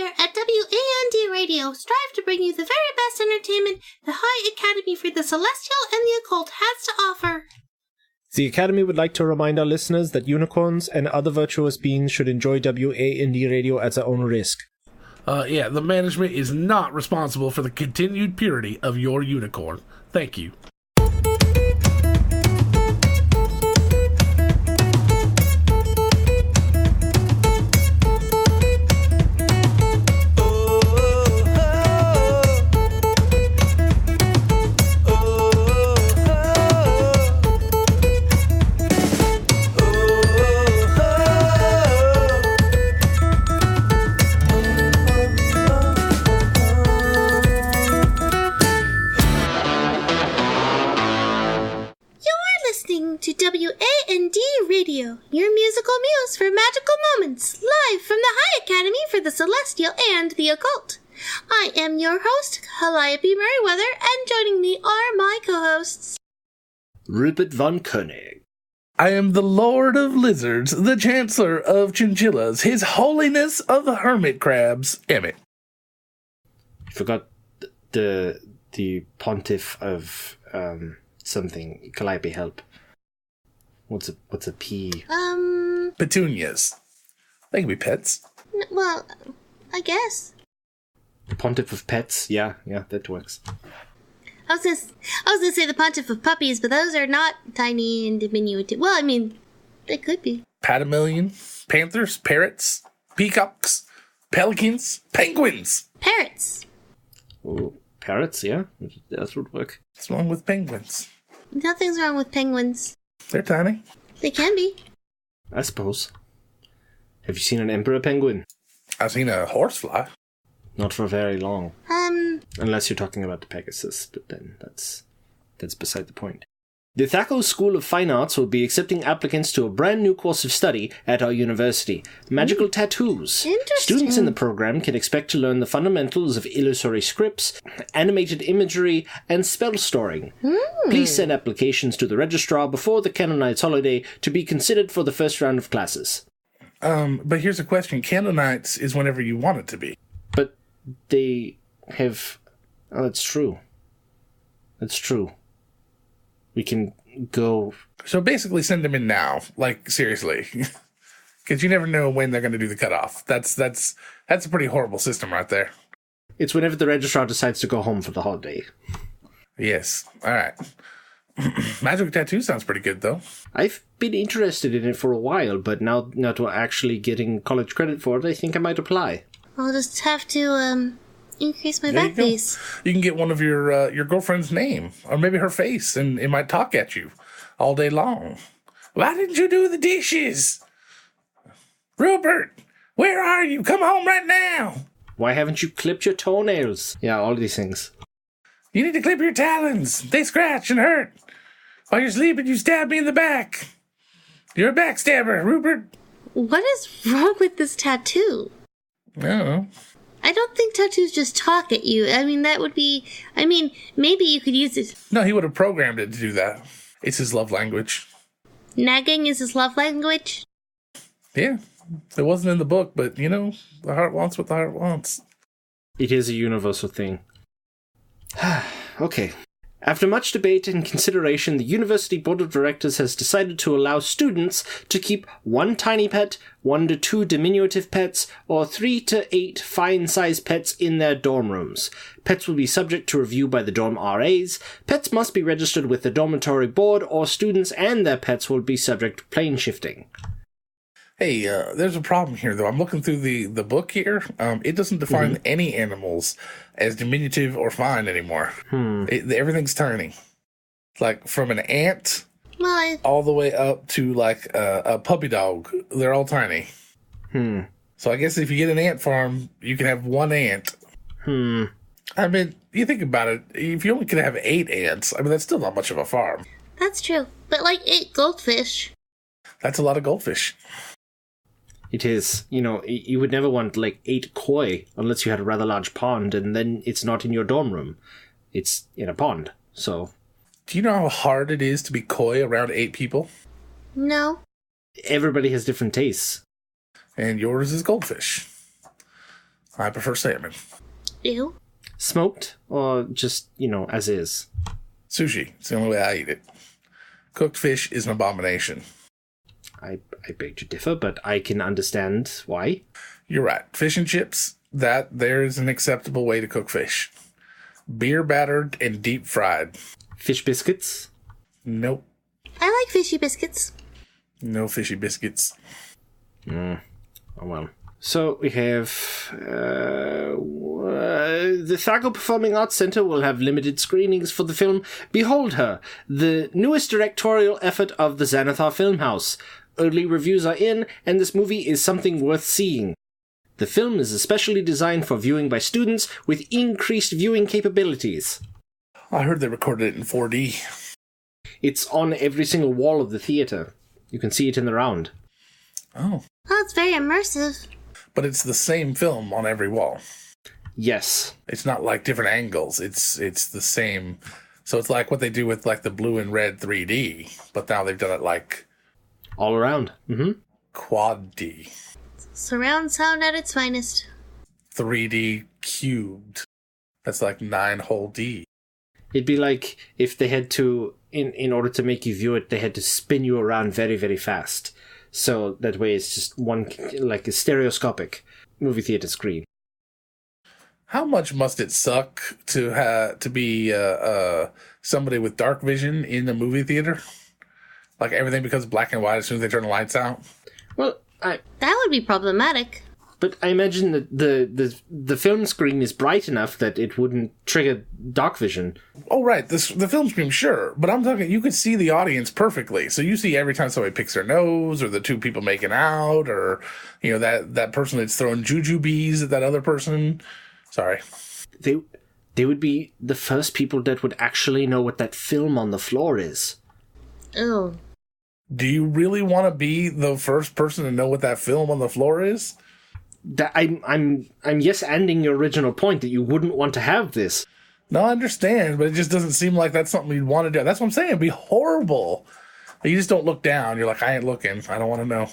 here at WAND Radio strive to bring you the very best entertainment the High Academy for the Celestial and the Occult has to offer. The Academy would like to remind our listeners that unicorns and other virtuous beings should enjoy WAND Radio at their own risk. The management is not responsible for the continued purity of your unicorn. Thank you. To WAND Radio, your musical muse for magical moments, live from the High Academy for the Celestial and the Occult. I am your host, Calliope Merriweather, and joining me are my co-hosts, Rupert von Koenig. I am the Lord of Lizards, the Chancellor of Chinchillas, His Holiness of the Hermit Crabs, Emmett. I forgot the pontiff of something. Calliope, help. What's a P? Petunias. They can be pets. Well, I guess. The pontiff of pets? Yeah, that works. I was gonna say the pontiff of puppies, but those are not tiny and diminutive. Well, I mean, they could be. Patamillion, panthers, parrots, peacocks, pelicans, penguins. Parrots. Oh, parrots, yeah? That would work. What's wrong with penguins? Nothing's wrong with penguins. They're tiny. They can be. I suppose. Have you seen an emperor penguin? I've seen a horsefly. Not for very long. Unless you're talking about the Pegasus, but then that's beside the point. The Thaco School of Fine Arts will be accepting applicants to a brand new course of study at our university, Magical Tattoos. Interesting. Students in the program can expect to learn the fundamentals of illusory scripts, animated imagery, and spell storing. Please send applications to the registrar before the Canaanites holiday to be considered for the first round of classes. But here's a question. Canaanites is whenever you want it to be. But they have... Oh, that's true. That's true. We can go... So basically send them in now. Like, seriously. Because you never know when they're going to do the cutoff. That's a pretty horrible system right there. It's whenever the registrar decides to go home for the holiday. Yes. All right. Magic Tattoo sounds pretty good, though. I've been interested in it for a while, but now that we're actually getting college credit for it, I think I might apply. I'll just have to, increase my back face. You can get one of your girlfriend's name, or maybe her face, and it might talk at you all day long. Why didn't you do the dishes? Rupert, where are you? Come home right now. Why haven't you clipped your toenails? Yeah, all these things. You need to clip your talons. They scratch and hurt. While you're sleeping, you stab me in the back. You're a backstabber, Rupert. What is wrong with this tattoo? I don't know. I don't think tattoos just talk at you. I mean, maybe you could use it. No, he would have programmed it to do that. It's his love language. Nagging is his love language? Yeah. It wasn't in the book, but, the heart wants what the heart wants. It is a universal thing. Okay. After much debate and consideration, the University Board of Directors has decided to allow students to keep 1 tiny pet, 1 to 2 diminutive pets, or 3 to 8 fine-sized pets in their dorm rooms. Pets will be subject to review by the dorm RAs. Pets must be registered with the dormitory board, or students and their pets will be subject to plane shifting. Hey, there's a problem here, though. I'm looking through the book here. It doesn't define any animals as diminutive or fine anymore. Everything's tiny. Like, from an ant all the way up to, like, a puppy dog. They're all tiny. So I guess if you get an ant farm, you can have 1 ant. I mean, you think about it. If you only could have 8 ants, I mean, that's still not much of a farm. That's true. But, 8 goldfish. That's a lot of goldfish. It is. You would never want, 8 koi unless you had a rather large pond, and then it's not in your dorm room. It's in a pond, so... Do you know how hard it is to be koi around 8 people? No. Everybody has different tastes. And yours is goldfish. I prefer salmon. Ew. Smoked or just, as is? Sushi. It's the only way I eat it. Cooked fish is an abomination. I beg to differ, but I can understand why. You're right. Fish and chips, there is an acceptable way to cook fish. Beer battered and deep fried. Fish biscuits? Nope. I like fishy biscuits. No fishy biscuits. Oh, well. So we have the Thago Performing Arts Center will have limited screenings for the film Behold Her, the newest directorial effort of the Xanathar Filmhouse. Early reviews are in, and this movie is something worth seeing. The film is especially designed for viewing by students with increased viewing capabilities. I heard they recorded it in 4D. It's on every single wall of the theater. You can see it in the round. Oh. Oh, it's very immersive. But it's the same film on every wall. Yes. It's not like different angles. It's the same. So it's like what they do with like the blue and red 3D, but now they've done it like all around. Mm-hmm. Quad D. Surround sound at its finest. 3D cubed. That's like 9 whole D. It'd be like if they had to, in order to make you view it, they had to spin you around very, very fast. So that way it's just one, like a stereoscopic movie theater screen. How much must it suck to be somebody with dark vision in the movie theater? Like everything becomes black and white as soon as they turn the lights out? Well, that would be problematic. But I imagine that the film screen is bright enough that it wouldn't trigger dark vision. Oh, right. The film screen, sure. But I'm talking, you could see the audience perfectly. So you see every time somebody picks their nose, or the two people making out, or, that person that's throwing jujubes at that other person. Sorry. They would be the first people that would actually know what that film on the floor is. Oh. Do you really want to be the first person to know what that film on the floor is? That I'm yes-anding your original point that you wouldn't want to have this. No, I understand, but it just doesn't seem like that's something you'd want to do. That's what I'm saying. It'd be horrible. You just don't look down. You're like, I ain't looking. I don't want to know.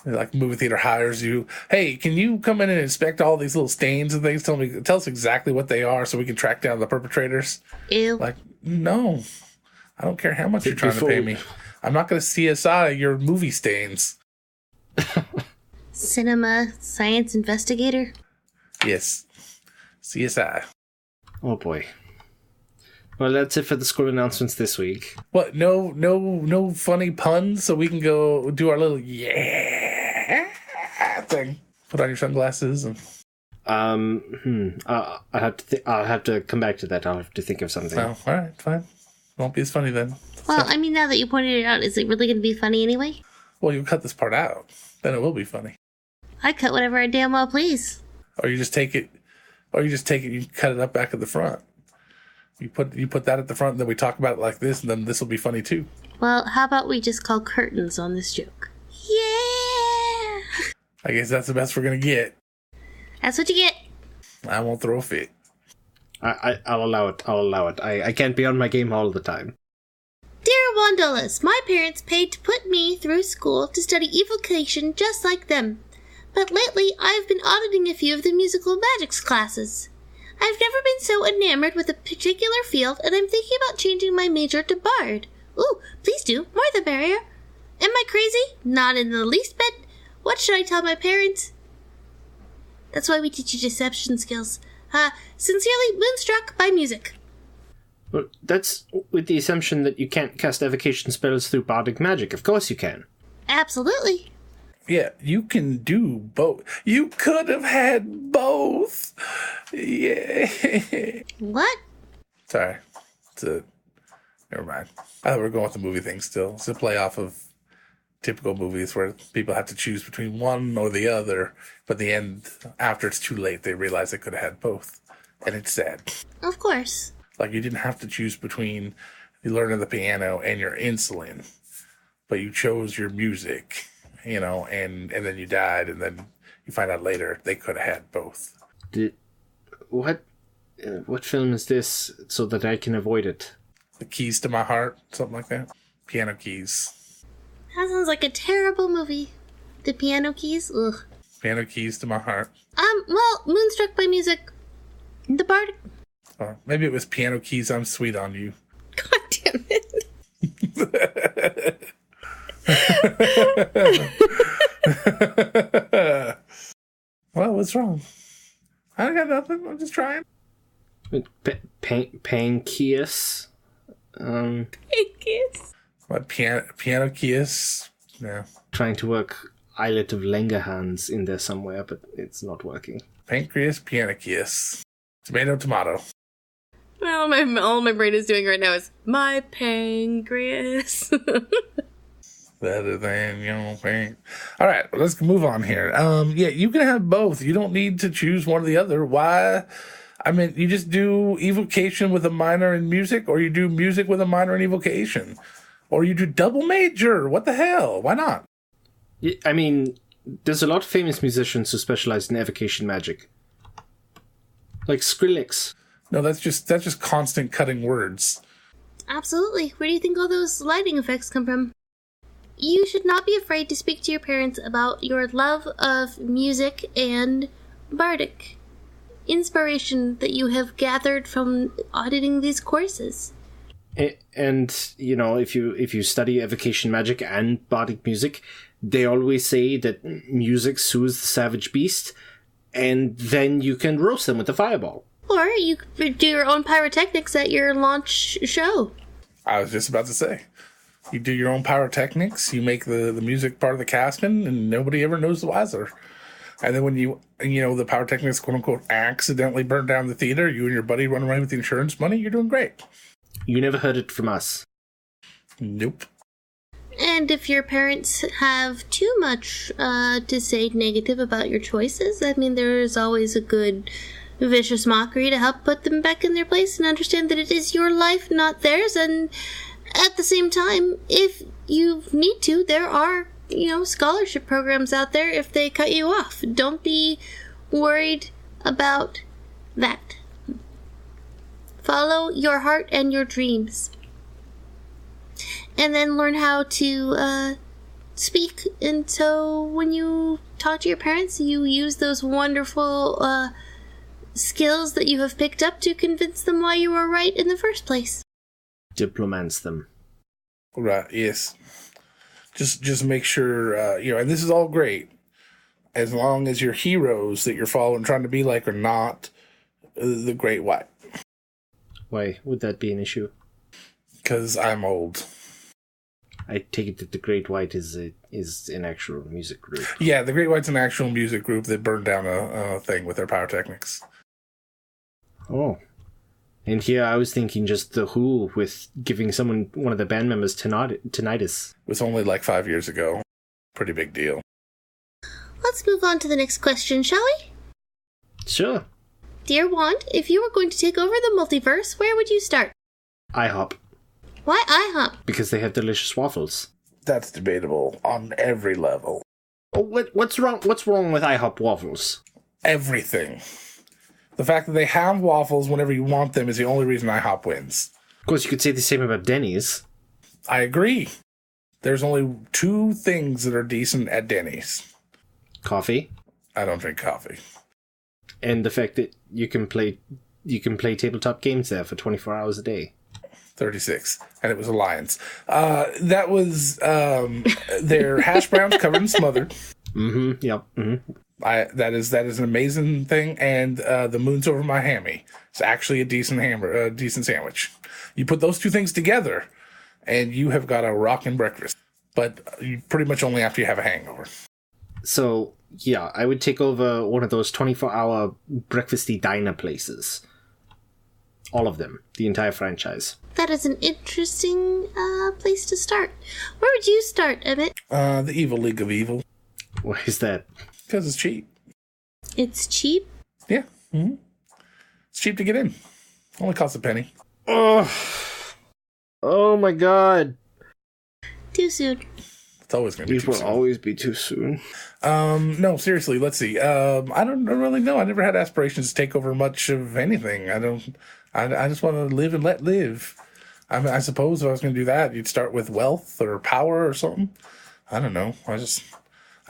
Like, movie theater hires you. Hey, can you come in and inspect all these little stains and things? Tell us exactly what they are so we can track down the perpetrators. Ew. Like, no. I don't care how much you're trying to pay me. I'm not going to CSI your movie stains. Cinema science investigator? Yes. CSI. Oh boy. Well, that's it for the school announcements this week. What? No funny puns so we can go do our little thing. Put on your sunglasses and I'll have to come back to that. I'll have to think of something. Oh, all right, fine. Won't be as funny then. Well, I mean, now that you pointed it out, is it really going to be funny anyway? Well, you cut this part out. Then it will be funny. I cut whatever I damn well please. Or you just take it. You cut it up back at the front. You put that at the front, and then we talk about it like this, and then this will be funny too. Well, how about we just call curtains on this joke? Yeah! I guess that's the best we're gonna get. That's what you get. I won't throw a fit. I'll allow it. I can't be on my game all the time. Dear Wandolas, my parents paid to put me through school to study evocation just like them. But lately, I've been auditing a few of the musical magics classes. I've never been so enamored with a particular field, and I'm thinking about changing my major to Bard. Ooh, please do. More the merrier. Am I crazy? Not in the least bit. What should I tell my parents? That's why we teach you deception skills. Sincerely, Moonstruck by Music. Well, that's with the assumption that you can't cast evocation spells through bardic magic. Of course you can. Absolutely. Yeah, you can do both. You could have had both. Yeah. What? Sorry. Never mind. I thought we were going with the movie thing still. It's a play off of typical movies where people have to choose between one or the other, but in the end, after it's too late, they realize they could have had both. And it's sad. Of course. Like, you didn't have to choose between you learning the piano and your insulin, but you chose your music, and then you died, and then you find out later they could have had both. What film is this so that I can avoid it? The Keys to My Heart, something like that. Piano Keys. That sounds like a terrible movie. The Piano Keys? Ugh. Piano Keys to My Heart. Well, Moonstruck by Music, the Bardic. Maybe it was Piano Keys, I'm Sweet on You. God damn it. Well, what's wrong? I got nothing. I'm just trying. Pankias. Kiss. What, Piano Keys? Yeah. Trying to work Islet of Langerhans in there somewhere, but it's not working. Pancreas, Piano Keys. Tomato. Well, all my brain is doing right now is my pancreas. Better than your pain. All right, let's move on here. Yeah, you can have both. You don't need to choose one or the other. Why? I mean, you just do evocation with a minor in music, or you do music with a minor in evocation, or you do double major. What the hell? Why not? I mean, there's a lot of famous musicians who specialize in evocation magic, like Skrillex. No, that's just constant cutting words. Absolutely. Where do you think all those lighting effects come from? You should not be afraid to speak to your parents about your love of music and bardic inspiration that you have gathered from auditing these courses. And you know, if you study evocation magic and bardic music, they always say that music soothes the savage beast, and then you can roast them with a fireball. Or you could do your own pyrotechnics at your launch show. I was just about to say. You do your own pyrotechnics, you make the music part of the casting, and nobody ever knows the wiser. And then when the pyrotechnics, quote unquote, accidentally burn down the theater, you and your buddy run away with the insurance money, you're doing great. You never heard it from us. Nope. And if your parents have too much to say negative about your choices, I mean, there is always a good vicious mockery to help put them back in their place and understand that it is your life, not theirs. And at the same time, if you need to, there are, scholarship programs out there if they cut you off. Don't be worried about that. Follow your heart and your dreams. And then learn how to speak. And so when you talk to your parents, you use those wonderful skills that you have picked up to convince them why you were right in the first place. Diplomance them. Right, yes. Just make sure, and this is all great, as long as your heroes that you're following, trying to be like, are not the Great White. Why would that be an issue? Because I'm old. I take it that the Great White is an actual music group. Yeah, the Great White's an actual music group that burned down a thing with their pyrotechnics. Oh. And here I was thinking just the Who with giving one of the band members tinnitus. It was only like 5 years ago. Pretty big deal. Let's move on to the next question, shall we? Sure. Dear Wand, if you were going to take over the multiverse, where would you start? IHOP. Why IHOP? Because they have delicious waffles. That's debatable on every level. Oh, what's wrong with IHOP waffles? Everything. The fact that they have waffles whenever you want them is the only reason IHOP wins. Of course, you could say the same about Denny's. I agree. There's only 2 things that are decent at Denny's. Coffee. I don't drink coffee. And the fact that you can play tabletop games there for 24 hours a day. 36. And it was Alliance. That was their hash browns covered in smothered. Mm-hmm. Yep. Mm-hmm. That is an amazing thing, and the moon's over my hammy. It's actually a decent sandwich. You put those 2 things together, and you have got a rockin' breakfast. But you pretty much only after you have a hangover. So yeah, I would take over one of those 24-hour breakfasty diner places. All of them, the entire franchise. That is an interesting place to start. Where would you start, Emmett? The Evil League of Evil. Why is that? Because it's cheap. It's cheap? Yeah. Mm-hmm. It's cheap to get in. Only costs a penny. Oh my god. Too soon. It's always going to be These too will soon. always be too soon. No, seriously, let's see. I don't really know. I never had aspirations to take over much of anything. I just want to live and let live. I suppose if I was going to do that, you'd start with wealth or power or something. I don't know.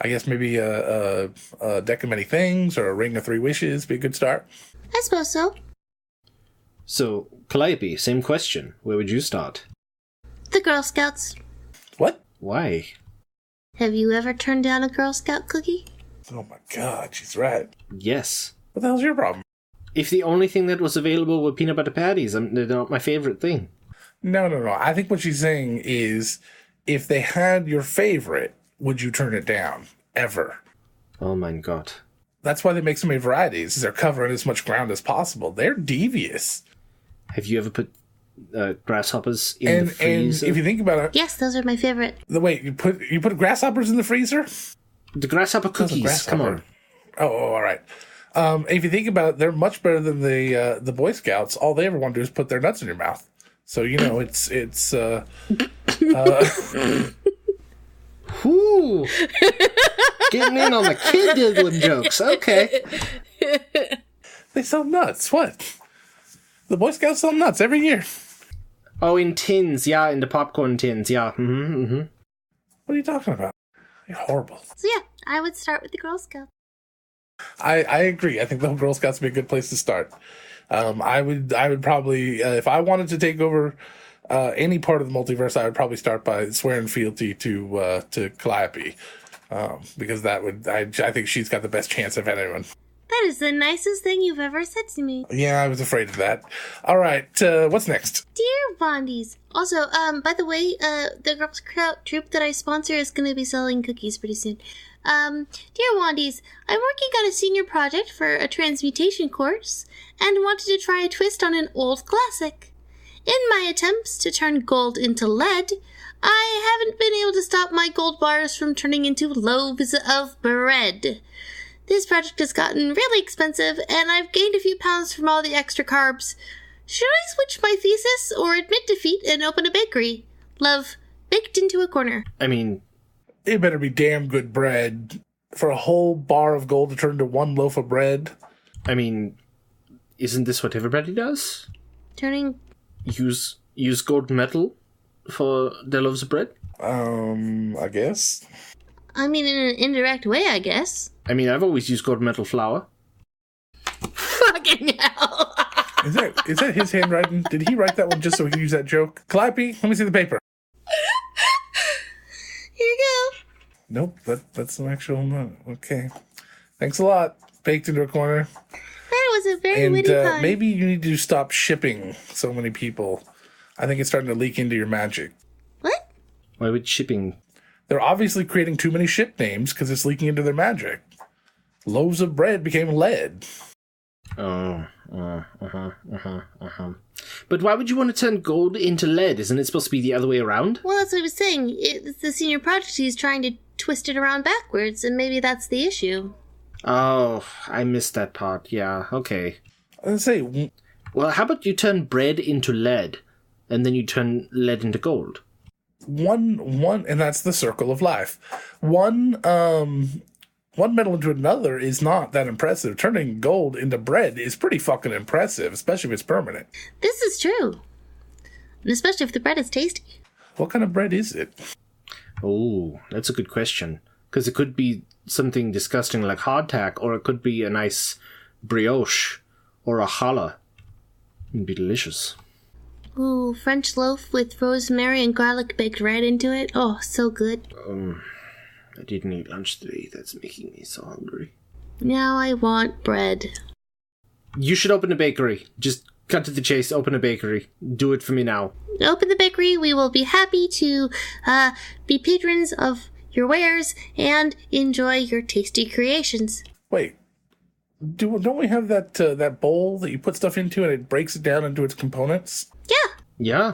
I I guess maybe a deck of many things or a ring of 3 wishes be a good start. I suppose so. So, Calliope, same question. Where would you start? The Girl Scouts. What? Why? Have you ever turned down a Girl Scout cookie? Oh my god, she's right. Yes. What the hell's your problem? If the only thing that was available were peanut butter patties, they're not my favorite thing. No. I think what she's saying is, if they had your favorite, would you turn it down? Ever. Oh my god. That's why they make so many varieties. They're covering as much ground as possible. They're devious. Have you ever put grasshoppers in the freezer? And if you think about it, Yes, those are my favorite. wait, you put grasshoppers in the freezer? The grasshopper cookies, grasshopper. come on. Oh, all right. If you think about it, they're much better than the Boy Scouts. All they ever want to do is put their nuts in your mouth. So it's Whoo! Getting in on the kid diddling jokes. Okay. they sell nuts. What? The Boy Scouts sell nuts every year. Oh, in tins, yeah, in the popcorn tins, yeah. What are you talking about? You're horrible. So yeah, I would start with the Girl Scouts. I agree. I think the Girl Scouts would be a good place to start. I would probably, if I wanted to take over any part of the multiverse, I would probably start by swearing fealty to Calliope, because I think she's got the best chance of anyone. That is the nicest thing you've ever said to me. Yeah, I was afraid of that. All right, what's next? Dear Bondies. Also, by the way, the Girl Scout troop that I sponsor is going to be selling cookies pretty soon. Dear Wandies, I'm working on a senior project for a transmutation course and wanted to try a twist on an old classic. In my attempts to turn gold into lead, I haven't been able to stop my gold bars from turning into loaves of bread. This project has gotten really expensive, and I've gained a few pounds from all the extra carbs. Should I switch my thesis or admit defeat and open a bakery? Love, baked into a corner. I mean, It better be damn good bread. For a whole bar of gold to turn into 1 loaf of bread. isn't this what everybody does? Turning... Use gold metal for their loaves of bread? I guess. I mean, in an indirect way, I guess. I've always used gold metal flour. Fucking hell. Is that his handwriting? Did he write that one just so he could use that joke? Calliope, let me see the paper. Here you go. Nope, that's an actual note. Okay. Thanks a lot. Baked into a corner. That was a very witty pun. Maybe you need to stop shipping so many people. I think it's starting to leak into your magic. What? Why would shipping... They're obviously creating too many ship names because it's leaking into their magic. Loaves of bread became lead. Oh, But why would you want to turn gold into lead? Isn't it supposed to be the other way around? Well, that's what I was saying. It's the senior project. He's trying to twist it around backwards, and maybe that's the issue. Oh, I missed that part. Yeah, okay. Let's say, Well, how about you turn bread into lead, and then you turn lead into gold? one, and that's the circle of life. One metal into another is not that impressive. Turning gold into bread is pretty fucking impressive, especially if it's permanent. This is true. And especially if the bread is tasty. What kind of bread is it? Oh, that's a good question. Because it could be something disgusting like hardtack, or it could be a nice brioche, or a challah. It'd be delicious. Ooh, French loaf with rosemary and garlic baked right into it. Oh, so good. I didn't eat lunch today. That's making me so hungry. Now I want bread. You should open a bakery. Just cut to the chase, open a bakery. Do it for me now. Open the bakery. We will be happy to be patrons of your wares and enjoy your tasty creations. Wait, don't we have that bowl that you put stuff into and it breaks it down into its components? Yeah. Yeah.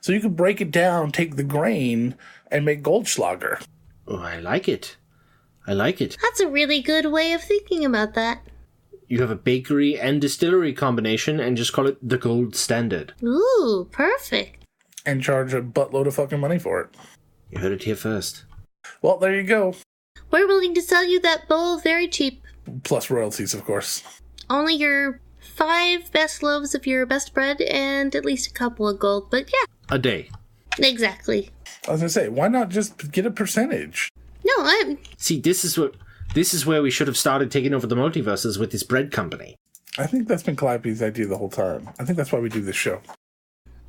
So you could break it down, take the grain, and make Goldschlager. Oh, I like it. That's a really good way of thinking about that. You have a bakery and distillery combination and just call it the gold standard. Ooh, perfect. And charge a buttload of fucking money for it. You heard it here first. Well, there you go. We're willing to sell you that bowl very cheap. Plus royalties, of course. Only your 5 best loaves of your best bread and at least a couple of gold, but yeah. A day. Exactly. I was going to say, why not just get a percentage? No, I'm... See, this is where we should have started taking over the multiverses with this bread company. I think that's been Calliope's idea the whole time. I think that's why we do this show.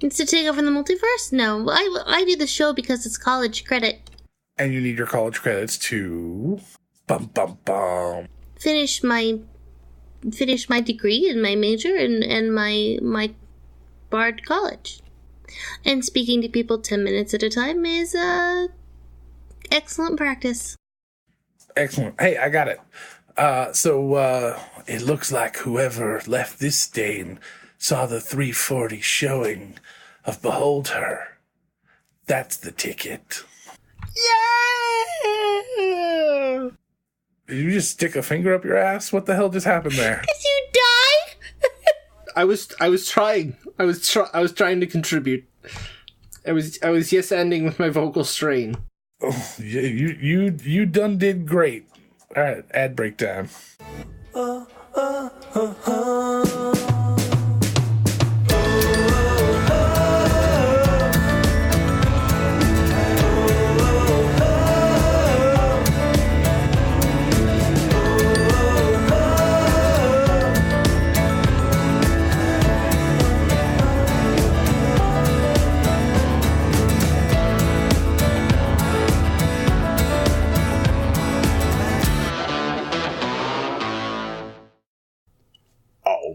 It's to take over the multiverse? No, I do the show because it's college credit. And you need your college credits to... Bum, bum, bum. Finish my degree and my major and my Bard college. And speaking to people 10 minutes at a time is excellent practice. Excellent. Hey, I got it. So it looks like whoever left this stain saw the 3:40 showing of Behold Her. That's the ticket. Yeah! Did you just stick a finger up your ass? What the hell just happened there? Did you die? I was trying. I was trying to contribute. I was yes ending with my vocal strain. Oh, you done did great. All right, ad break time.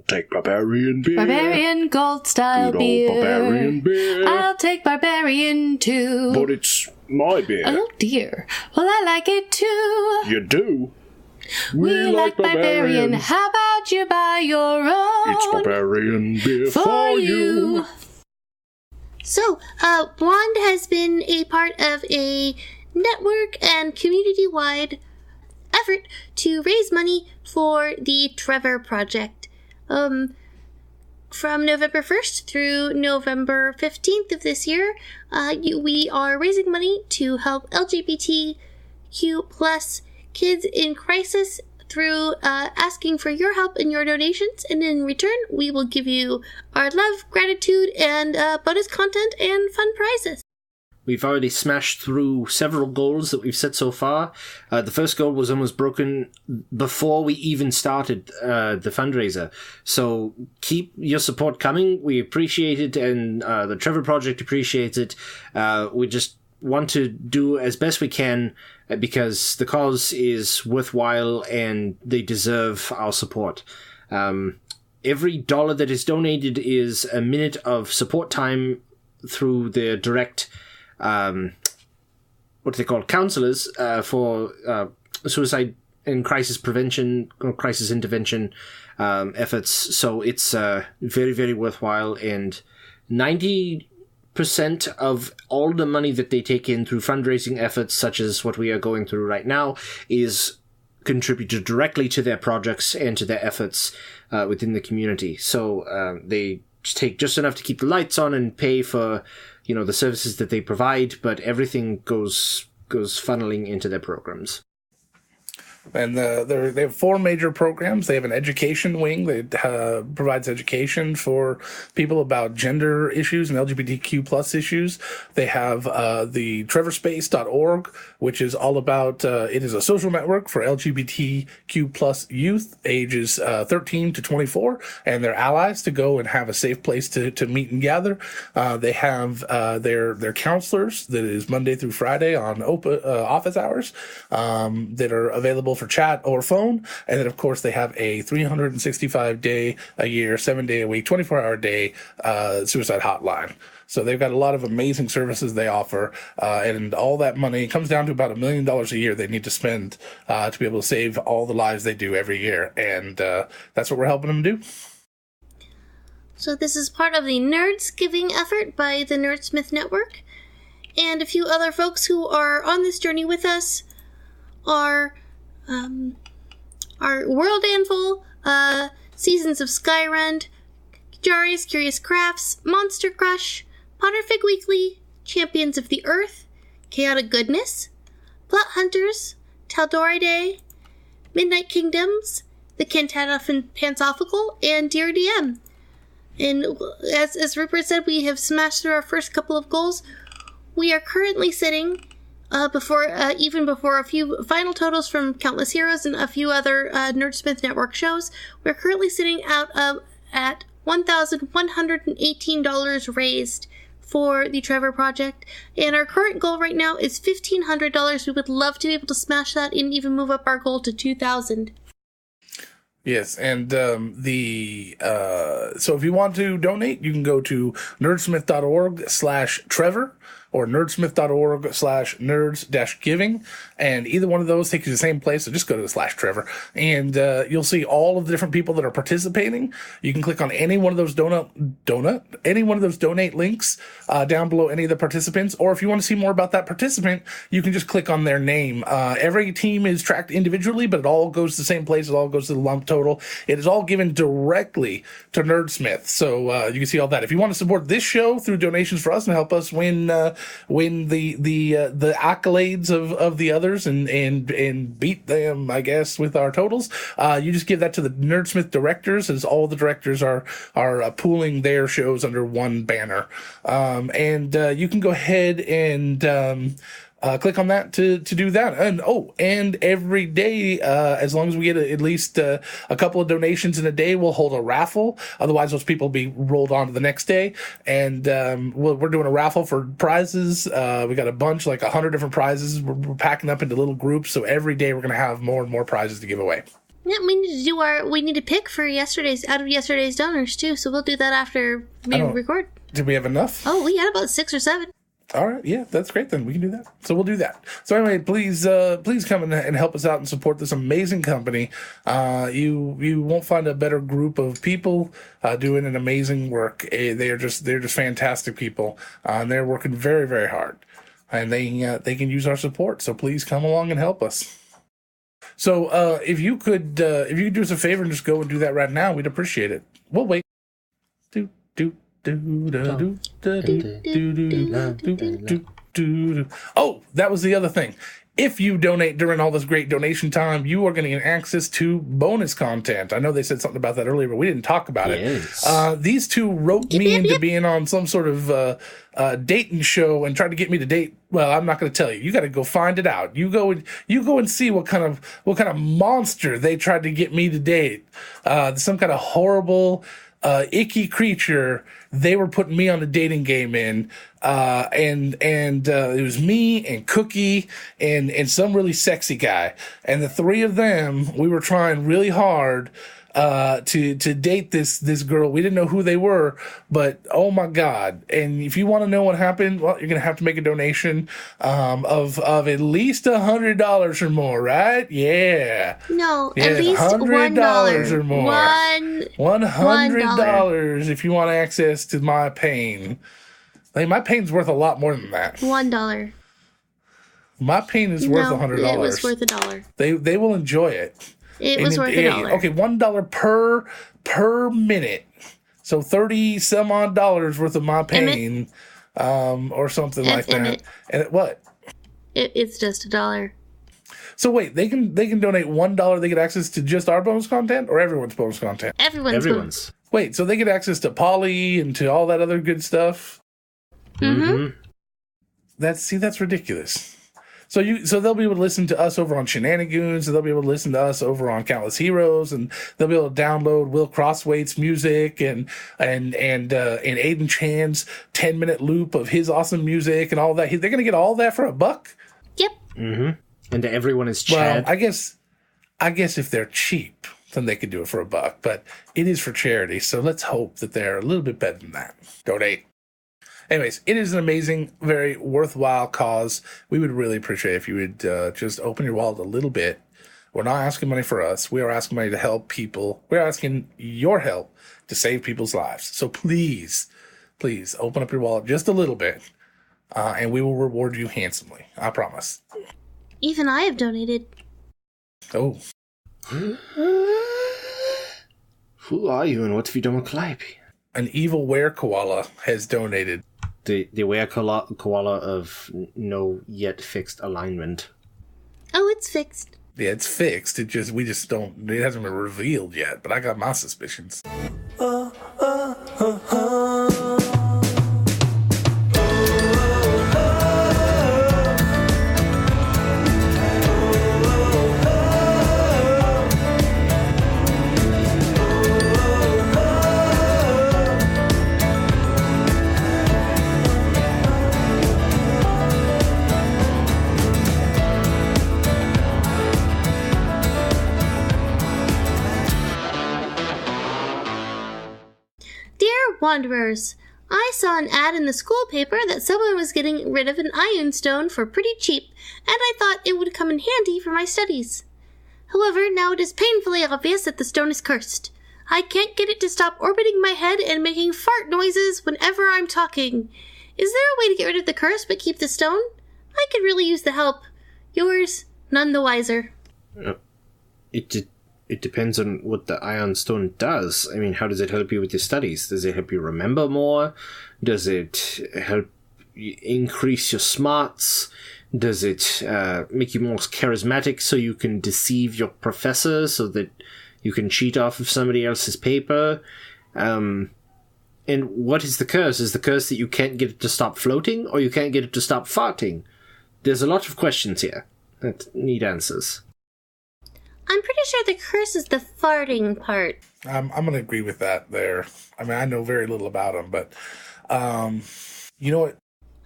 Take barbarian beer. Barbarian gold style Good old beer. barbarian beer. I'll take barbarian too. But it's my beer. Oh dear. Well, I like it too. You do? We like barbarian. How about you buy your own? It's barbarian beer for you. So, Wand has been a part of a network and community-wide effort to raise money for the Trevor Project. From November 1st through November 15th of this year, we are raising money to help LGBTQ plus kids in crisis through asking for your help and your donations, and in return, we will give you our love, gratitude, and bonus content and fun prizes. We've already smashed through several goals that we've set so far. The first goal was almost broken before we even started the fundraiser. So keep your support coming. We appreciate it, and the Trevor Project appreciates it. We just want to do as best we can because the cause is worthwhile and they deserve our support. Every dollar that is donated is a minute of support time through the direct... what they call counselors for suicide and crisis prevention or crisis intervention efforts. So it's very, very worthwhile. And 90% of all the money that they take in through fundraising efforts, such as what we are going through right now, is contributed directly to their projects and to their efforts within the community. So they take just enough to keep the lights on and pay for the services that they provide, but everything goes funneling into their programs. And they have 4 major programs. They have an education wing that provides education for people about gender issues and LGBTQ plus issues. They have the trevorspace.org, which is all about, it is a social network for LGBTQ plus youth ages 13 to 24 and their allies to go and have a safe place to meet and gather. They have their counselors that is Monday through Friday on office hours that are available for chat or phone. And then, of course, they have a 365-day a year, 7-day a week, 24-hour day suicide hotline. So they've got a lot of amazing services they offer, and all that money comes down to about $1 million a year they need to spend to be able to save all the lives they do every year. And that's what we're helping them do. So this is part of the NERDSGIVIng effort by the Nerdsmith Network. And a few other folks who are on this journey with us are World Anvil, Seasons of Skyrend, Jari's Curious Crafts, Monster Crush, Potterfig Weekly, Champions of the Earth, Chaotic Goodness, Plot Hunters, Taldori Day, Midnight Kingdoms, The Cantata Pantsophical, and Dear DM. And as Rupert said, we have smashed through our first couple of goals. We are currently sitting even before a few final totals from Countless Heroes and a few other Nerdsmith Network shows. We're currently sitting out at $1,118 raised for the Trevor Project, and our current goal right now is $1,500. We would love to be able to smash that and even move up our goal to $2,000. Yes, and so if you want to donate, you can go to nerdsmith.org/Trevor or nerdsmith.org/nerds-giving, and either one of those takes you to the same place, so just go to the /Trevor, and you'll see all of the different people that are participating. You can click on any one of those any one of those donate links down below any of the participants, or if you want to see more about that participant, you can just click on their name. Every team is tracked individually, but it all goes to the same place, it all goes to the lump total. It is all given directly to Nerdsmith, so you can see all that. If you want to support this show through donations for us and help us win the accolades of the others and beat them, I guess, with our totals, you just give that to the Nerdsmith directors, as all the directors are pooling their shows under one banner. And you can go ahead and click on that to do that. And every day, as long as we get at least a couple of donations in a day, we'll hold a raffle. Otherwise, those people will be rolled on to the next day. And we're doing a raffle for prizes. We got a bunch, like 100 different prizes. We're packing up into little groups. So every day we're going to have more and more prizes to give away. Yeah, we need to pick for yesterday's donors too. So we'll do that after we record. Did we have enough? Oh, we had about 6 or 7. All right, yeah, that's great then. We can do that. So we'll do that. So anyway, please come and help us out and support this amazing company. You won't find a better group of people doing an amazing work. They're just fantastic people, and they're working very, very hard, and they can use our support. So please come along and help us. So if you could do us a favor and just go and do that right now, we'd appreciate it. We'll wait. Oh, that was the other thing. If you donate during all this great donation time, you are going to get access to bonus content. I know they said something about that earlier, but we didn't talk about it. These two roped me into being on some sort of dating show and tried to get me to date. Well, I'm not going to tell you. You got to go find it out. You go and see what kind of monster they tried to get me to date. Some kind of horrible, icky creature they were putting me on a dating game in, and it was me and Cookie and some really sexy guy, and the three of them, we were trying really hard to date this girl. We didn't know who they were, but oh my God. And if you want to know what happened, well, you're going to have to make a donation of at least $100 or more, right? Yeah. No, yeah, at least $100 or more. $100 if you want access to my pain. Like, my pain's worth a lot more than that. $1. My pain is worth $100. It was worth $1. They will enjoy it. It was worth $1. Okay, $1 per minute. So 30 some odd dollars worth of my pain, or something like that. And what? It's just $1. So wait, they can donate $1. They get access to just our bonus content, or everyone's bonus content? Everyone's. Wait, so they get access to Polly and to all that other good stuff? Mm-hmm. That's ridiculous. So they'll be able to listen to us over on Shenanigans, and they'll be able to listen to us over on Countless Heroes, and they'll be able to download Will Crosswaite's music and Aiden Chan's 10-minute loop of his awesome music and all that. They're gonna get all that for $1? Yep. Mm-hmm. And everyone is Chad. Well, I guess if they're cheap, then they could do it for $1. But it is for charity, so let's hope that they're a little bit better than that. Donate. Anyways, it is an amazing, very worthwhile cause. We would really appreciate if you would just open your wallet a little bit. We're not asking money for us. We are asking money to help people. We're asking your help to save people's lives. So please open up your wallet just a little bit, and we will reward you handsomely. I promise. Even I have donated. Oh. Who are you and what have you done with Calliope? An evil were-koala has donated. The were-koala of no yet fixed alignment. Oh, it's fixed. Yeah, it's fixed. It hasn't been revealed yet, but I got my suspicions. wanderers. I saw an ad in the school paper that someone was getting rid of an ion stone for pretty cheap, and I thought it would come in handy for my studies. However, now it is painfully obvious that the stone is cursed. I can't get it to stop orbiting my head and making fart noises whenever I'm talking. Is there a way to get rid of the curse but keep the stone? I could really use the help. Yours, none the wiser. It depends on what the ion stone does. I mean, how does it help you with your studies? Does it help you remember more? Does it help you increase your smarts? Does it make you more charismatic so you can deceive your professor so that you can cheat off of somebody else's paper? And what is the curse? Is the curse that you can't get it to stop floating, or you can't get it to stop farting? There's a lot of questions here that need answers. I'm pretty sure the curse is the farting part. I'm going to agree with that there. I mean, I know very little about them, but you know what?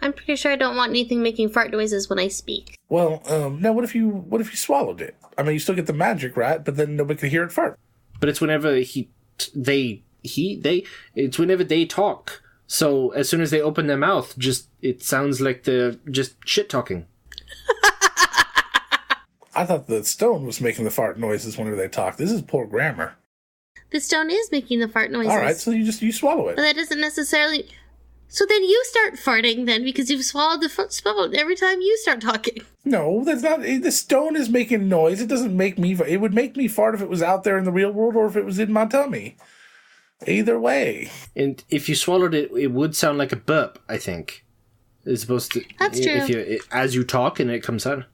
I'm pretty sure I don't want anything making fart noises when I speak. Well, now what if you swallowed it? I mean, you still get the magic, right? But then nobody could hear it fart. But it's whenever it's whenever they talk. So as soon as they open their mouth, it sounds like they're just shit talking. I thought the stone was making the fart noises whenever they talk. This is poor grammar. The stone is making the fart noises. All right, so you swallow it. But that doesn't necessarily... So then you start farting then, because you've swallowed the stone every time you start talking. No, that's not... The stone is making noise. It doesn't make me... It would make me fart if it was out there in the real world or if it was in my tummy. Either way. And if you swallowed it, it would sound like a burp, I think. It's supposed to... That's true. As you talk and it comes out.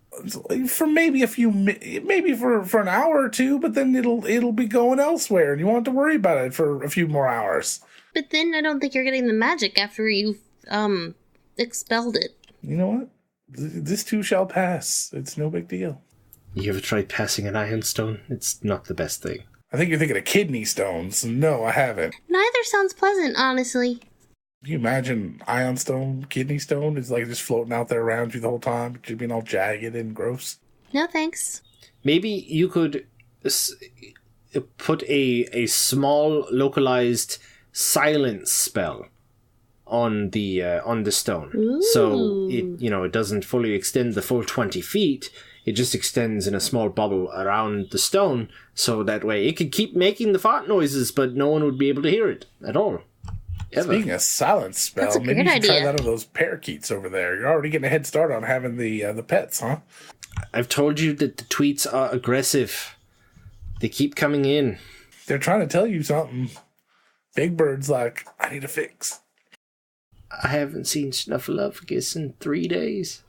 For maybe for an hour or two, but then it'll be going elsewhere, and you won't have to worry about it for a few more hours. But then I don't think you're getting the magic after you've expelled it. You know what? This too shall pass. It's no big deal. You ever tried passing an iron stone? It's not the best thing. I think you're thinking of kidney stones. No, I haven't. Neither sounds pleasant, honestly. Can you imagine ion stone, kidney stone? It's like just floating out there around you the whole time, just being all jagged and gross. No thanks. Maybe you could put a small localized silence spell on the stone. Ooh. So it doesn't fully extend the full 20 feet. It just extends in a small bubble around the stone, so that way it could keep making the fart noises, but no one would be able to hear it at all. Ever. Speaking of silence spell, maybe you should try that on those parakeets over there. You're already getting a head start on having the pets, huh? I've told you that the tweets are aggressive. They keep coming in. They're trying to tell you something. Big Bird's like, I need a fix. I haven't seen Snuffleupagus in 3 days.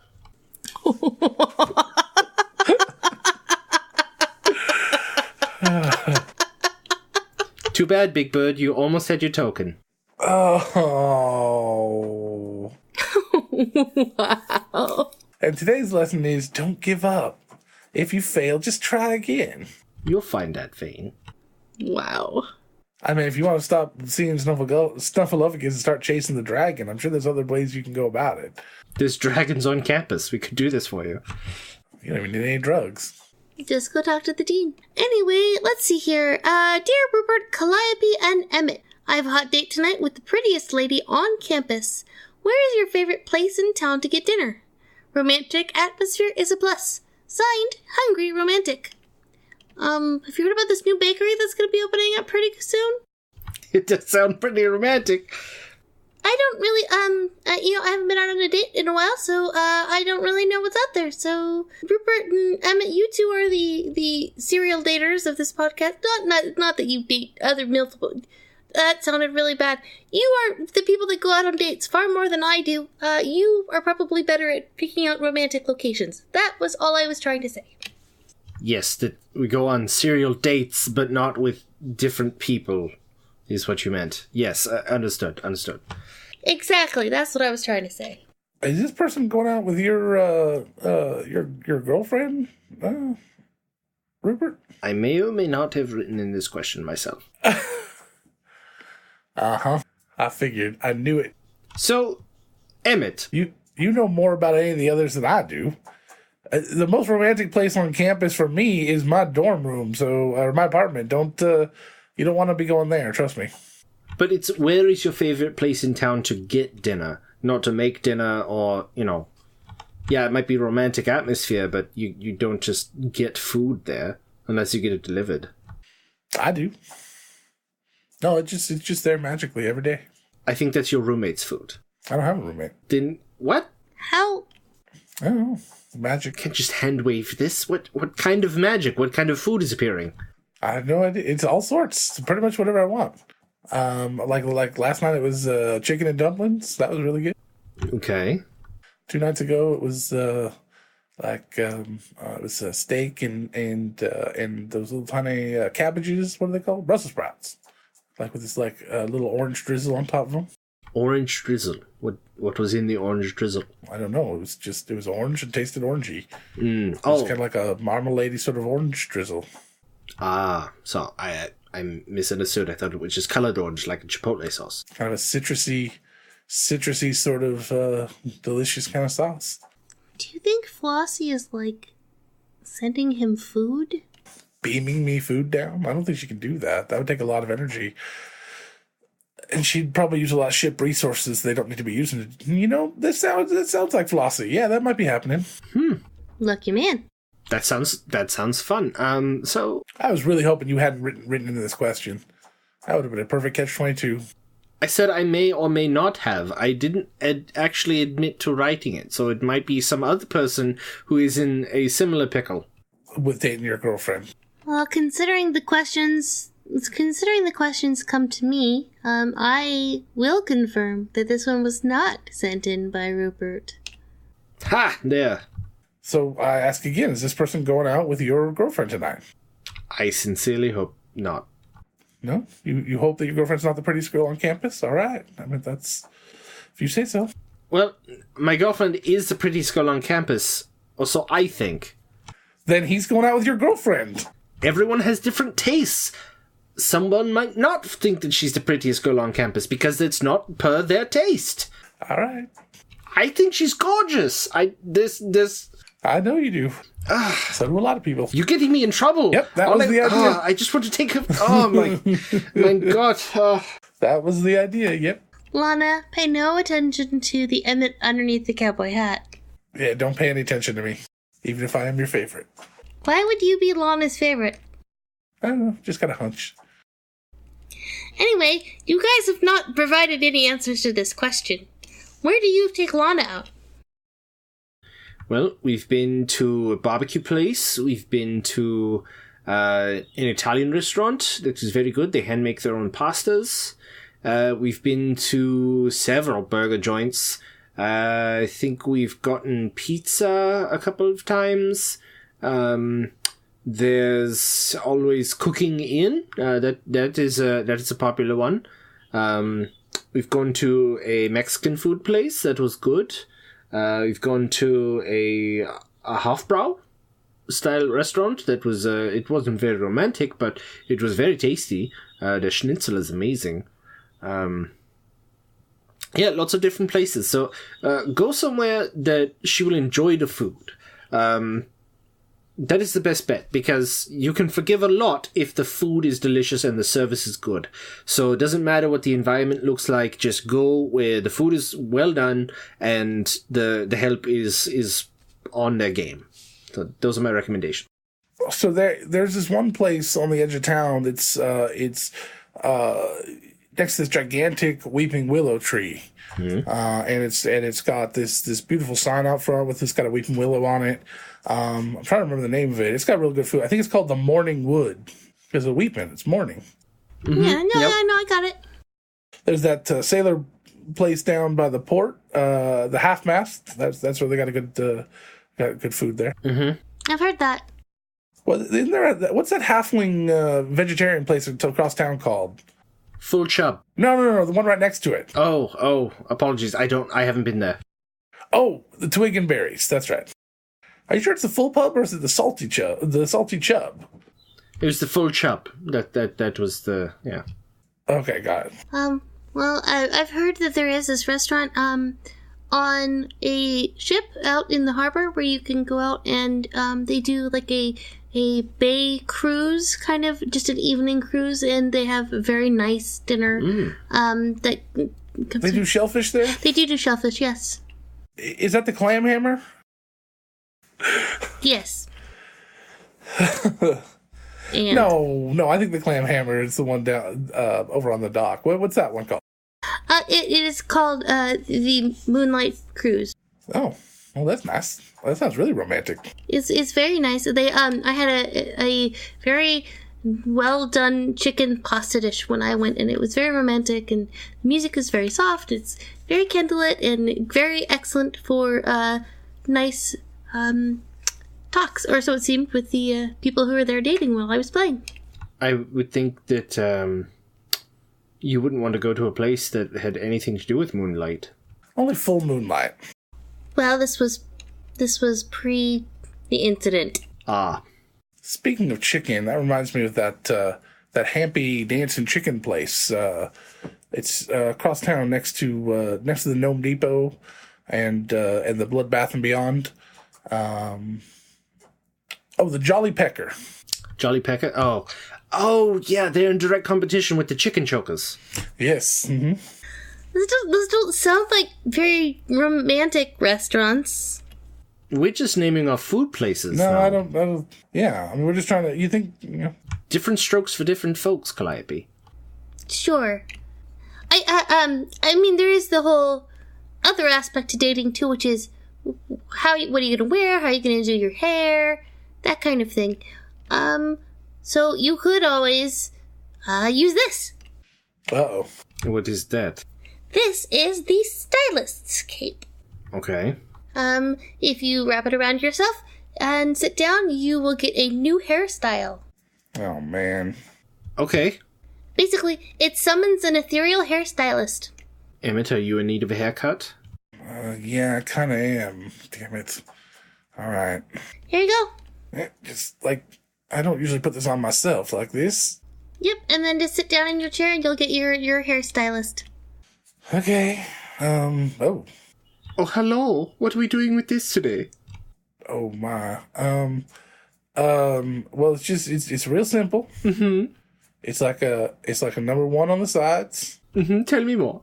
Too bad, Big Bird. You almost had your token. Oh. Wow. And today's lesson is don't give up. If you fail, just try again. You'll find that vein. Wow. I mean, if you want to stop seeing Snuffleupagus and start chasing the dragon, I'm sure there's other ways you can go about it. There's dragons on campus. We could do this for you. You don't even need any drugs. Just go talk to the dean. Anyway, let's see here. Dear Rupert, Calliope, and Emmett, I have a hot date tonight with the prettiest lady on campus. Where is your favorite place in town to get dinner? Romantic atmosphere is a plus. Signed, Hungry Romantic. Have you heard about this new bakery that's going to be opening up pretty soon? It does sound pretty romantic. I don't really, I haven't been out on a date in a while, so, I don't really know what's out there. So, Rupert and Emmett, you two are the serial daters of this podcast. Not that you date other multiple. That sounded really bad. You are the people that go out on dates far more than I do. You are probably better at picking out romantic locations. That was all I was trying to say. Yes, that we go on serial dates, but not with different people, is what you meant. Yes, understood. Exactly, that's what I was trying to say. Is this person going out with your girlfriend, Rupert? I may or may not have written in this question myself. Uh-huh. I figured. I knew it. So, Emmett. You know more about any of the others than I do. The most romantic place on campus for me is my dorm room, or my apartment. You don't want to be going there, trust me. But it's where is your favorite place in town to get dinner, not to make dinner or, yeah, it might be romantic atmosphere, but you don't just get food there unless you get it delivered. I do. No, it's just there magically every day. I think that's your roommate's food. I don't have a roommate. Then what? How? I don't know. Magic. Can't just hand wave this. What kind of magic? What kind of food is appearing? I have no idea. It's all sorts. It's pretty much whatever I want. Like last night it was chicken and dumplings. That was really good. Okay. 2 nights ago it was it was steak and those little tiny cabbages. What are they called? Brussels sprouts. Like with this little orange drizzle on top of them. Orange drizzle. What was in the orange drizzle? I don't know. It was orange and tasted orangey. Mm. It was kind of like a marmalade-y sort of orange drizzle. Ah, so I misunderstood. I thought it was just colored orange, like a chipotle sauce. Kind of a citrusy sort of delicious kind of sauce. Do you think Flossie is, sending him food? Beaming me food down? I don't think she can do that. That would take a lot of energy. And she'd probably use a lot of ship resources they don't need to be using. That sounds like Flossie. Yeah, that might be happening. Lucky man. That sounds fun. So I was really hoping you hadn't written into this question. That would have been a perfect catch-22. I said I may or may not have. I didn't actually admit to writing it, so it might be some other person who is in a similar pickle. With dating your girlfriend. Well, considering the questions come to me, I will confirm that this one was not sent in by Rupert. Ha! There. So I ask again, is this person going out with your girlfriend tonight? I sincerely hope not. No? You hope that your girlfriend's not the prettiest girl on campus? All right. I mean, that's... If you say so. Well, my girlfriend is the prettiest girl on campus, or so I think. Then he's going out with your girlfriend. Everyone has different tastes. Someone might not think that she's the prettiest girl on campus because it's not per their taste. All right. I think she's gorgeous. I know you do. So do a lot of people. You're getting me in trouble. Yep, that was the idea. I just want to take a... Oh, my God. That was the idea, yep. Lana, pay no attention to the Emmett underneath the cowboy hat. Yeah, don't pay any attention to me, even if I am your favorite. Why would you be Lana's favorite? I don't know, just got a hunch. Anyway, you guys have not provided any answers to this question. Where do you take Lana out? Well, we've been to a barbecue place. We've been to an Italian restaurant that is very good. They hand make their own pastas. We've been to several burger joints. I think we've gotten pizza a couple of times. There's always Cooking In. That is a popular one. We've gone to a Mexican food place that was good. We've gone to a Hofbrau style restaurant that was it wasn't very romantic, but it was very tasty. The schnitzel is amazing. Yeah, lots of different places. So go somewhere that she will enjoy the food. That is the best bet, because you can forgive a lot if the food is delicious and the service is good. So it doesn't matter what the environment looks like, just go where the food is well done and the help is on their game. So those are my recommendations. So there's this one place on the edge of town that's it's next to this gigantic weeping willow tree. Mm-hmm. And it's got this beautiful sign out front with it's got a weeping willow on it. I'm trying to remember the name of it. It's got real good food. I think it's called the Morning Wood because of weeping. It's morning. Mm-hmm. Yeah, I got it. There's that sailor place down by the port, the Half Mast. That's where they got good food there. Mm-hmm. I've heard that. Well, isn't there what's that halfling vegetarian place across town called? Full Chub. No, the one right next to it. Oh, apologies. I haven't been there. Oh, the Twig and Berries. That's right. Are you sure it's the Full Pub or is it the Salty Chub? The Salty Chub. It was the Full Chub. That was the Okay, got it. Well, I've heard that there is this restaurant on a ship out in the harbor where you can go out and they do like a a bay cruise, kind of just an evening cruise, and they have a very nice dinner. That They do shellfish there? They do shellfish, yes. Is that the clam hammer? Yes. No, I think the clam hammer is the one down over on the dock. What's that one called? It is called the Moonlight Cruise. Oh, well, that's nice. That sounds really romantic. It's very nice. They I had a very well done chicken pasta dish when I went, and it was very romantic, and the music is very soft. It's very candlelit and very excellent for nice talks, or so it seemed, with the people who were there dating while I was playing. I would think that you wouldn't want to go to a place that had anything to do with moonlight. Only full moonlight. Well, this was pre the incident. Ah. Speaking of chicken, that reminds me of that Hampy Dancing Chicken place. It's across town next to the Gnome Depot and the Blood Bath and Beyond. The Jolly Pecker. Jolly Pecker? Oh, yeah, they're in direct competition with the chicken chokers. Yes. Mm-hmm. Those don't sound like very romantic restaurants. We're just naming our food places. No, now. I don't. Yeah, I mean, we're just trying to. You think, different strokes for different folks, Calliope. Sure. I mean, there is the whole other aspect to dating too, which is what are you gonna wear? How are you gonna do your hair? That kind of thing. So you could always use this. Uh-oh. What is that? This is the stylist's cape. Okay. If you wrap it around yourself and sit down, you will get a new hairstyle. Oh, man. Okay. Basically, it summons an ethereal hairstylist. Emmett, are you in need of a haircut? Yeah, I kind of am. Damn it. All right. Here you go. Just, I don't usually put this on myself like this. Yep, and then just sit down in your chair and you'll get your hairstylist. Okay. Oh, hello. What are we doing with this today? Oh, my. Well, it's real simple. Mm-hmm. It's like a number 1 on the sides. Mm-hmm. Tell me more.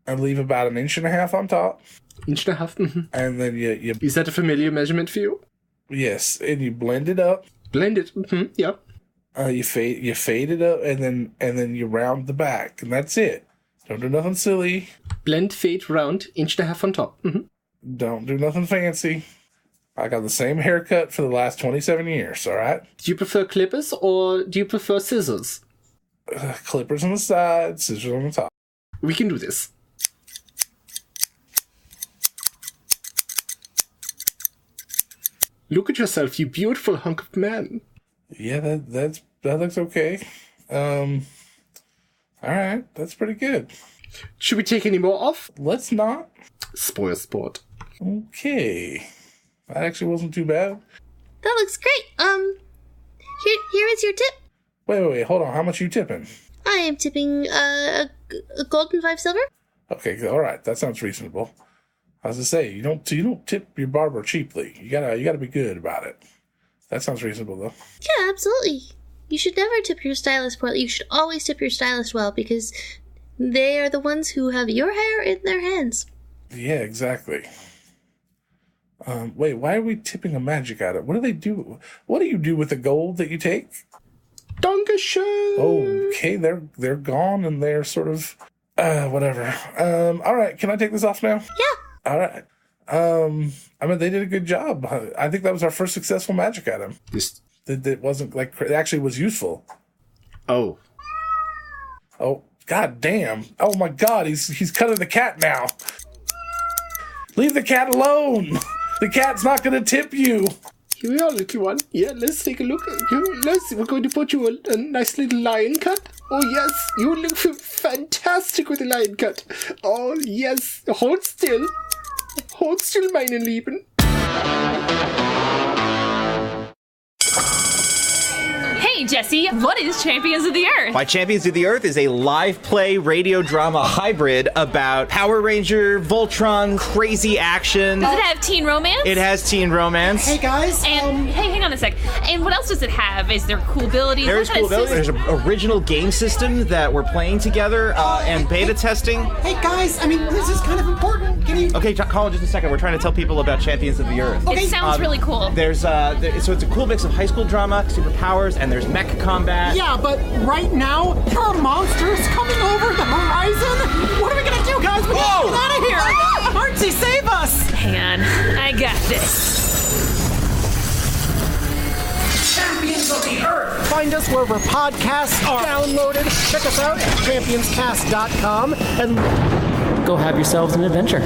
I leave about 1.5 inches on top. 1.5 inches? Mm-hmm. And then you... Is that a familiar measurement for you? Yes, and you blend it up. Blend it. Mm-hmm. Yep. You fade it up, and then you round the back, and that's it. Don't do nothing silly. Blend, fade, round, 1.5 inches on top. Mm-hmm. Don't do nothing fancy. I got the same haircut for the last 27 years, all right? Do you prefer clippers or do you prefer scissors? Clippers on the side, scissors on the top. We can do this. Look at yourself, you beautiful hunk of man. Yeah, that looks okay. All right, that's pretty good. Should we take any more off? Let's not. Spoil sport. Okay. That actually wasn't too bad. That looks great. Here is your tip. Wait, hold on. How much are you tipping? I am tipping a gold and 5 silver. Okay, all right. That sounds reasonable. I was to say, you don't tip your barber cheaply. You gotta be good about it. That sounds reasonable, though. Yeah, absolutely. You should never tip your stylist poorly. You should always tip your stylist well, because they are the ones who have your hair in their hands. Yeah, exactly. Wait, why are we tipping a magic item? What do they do? What do you do with the gold that you take? Dankeschön. Okay, they're gone and they're sort of whatever. All right, can I take this off now? Yeah. All right. I mean, they did a good job. I think that was our first successful magic item. That wasn't it actually was useful. Oh, god damn. Oh my god, he's cutting the cat now. Leave the cat alone. The cat's not going to tip you. Here we are, little one. Yeah, let's take a look. We're going to put you a nice little lion cut. Oh, yes, you look fantastic with a lion cut. Oh, yes, hold still. Hold still, meine Lieben. Hey, Hey, Jesse, what is Champions of the Earth? Why Champions of the Earth is a live play radio drama hybrid about Power Ranger, Voltron, crazy action. Does it have teen romance? It has teen romance. Hey guys, And hey, hang on a sec. And what else does it have? Is there cool abilities? There's cool abilities. There's an original game system that we're playing together and beta testing. Hey guys, I mean, this is kind of important. Can you... Okay, Colin, just a second. We're trying to tell people about Champions of the Earth. It sounds really cool. There's so it's a cool mix of high school drama, superpowers, and there's mech combat. Yeah, but right now, there are monsters coming over the horizon. What are we gonna do, guys? We gotta get out of here. Artsy, save us! Hang on, I got this. Champions of the Earth! Find us wherever podcasts are downloaded. Check us out at championscast.com and go have yourselves an adventure.